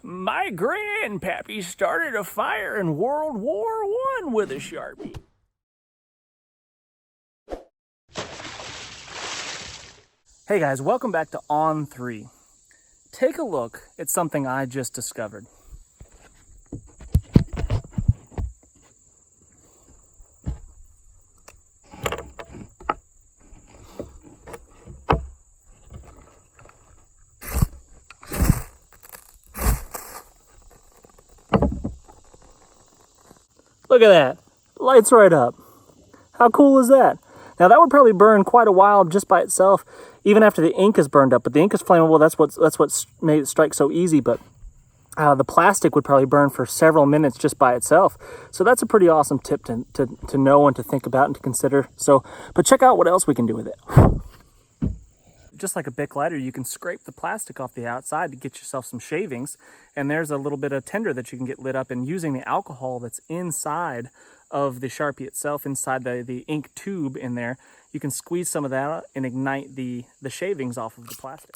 My grandpappy started a fire in World War I with a Sharpie. Hey guys, welcome back to On 3. Take a look at something I just discovered. Look at that, lights right up. How cool is that? Now that would probably burn quite a while just by itself, even after the ink is burned up. But the ink is flammable. That's what's made it strike so easy. But the plastic would probably burn for several minutes just by itself. So that's a pretty awesome tip to know and to think about and to consider. So, but check out what else we can do with it. Just like a Bic lighter, you can scrape the plastic off the outside to get yourself some shavings. And there's a little bit of tinder that you can get lit up, and using the alcohol that's inside of the Sharpie itself, inside the ink tube in there, you can squeeze some of that out and ignite the shavings off of the plastic.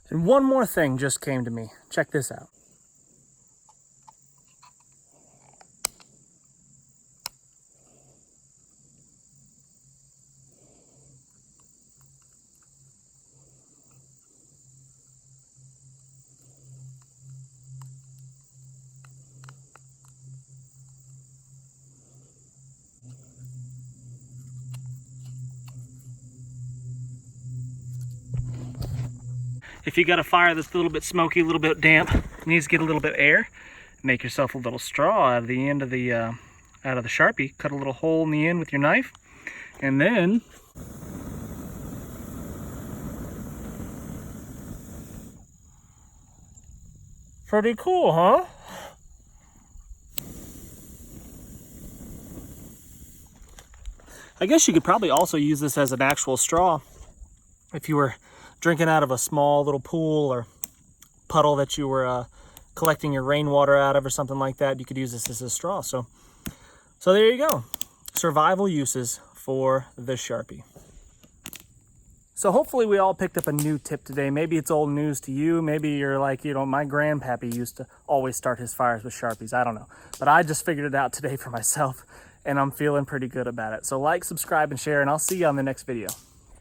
And one more thing just came to me. Check this out. If you got a fire that's a little bit smoky, a little bit damp, needs to get a little bit of air, make yourself a little straw out of the end of the Sharpie. Cut a little hole in the end with your knife, and then pretty cool, huh? I guess you could probably also use this as an actual straw if you were drinking out of a small little pool or puddle that you were collecting your rainwater out of or something like that. You could use this as a straw. So there you go. Survival uses for the Sharpie. So hopefully we all picked up a new tip today. Maybe it's old news to you. Maybe you're like, my grandpappy used to always start his fires with Sharpies. I don't know. But I just figured it out today for myself, and I'm feeling pretty good about it. So like, subscribe, and share, and I'll see you on the next video.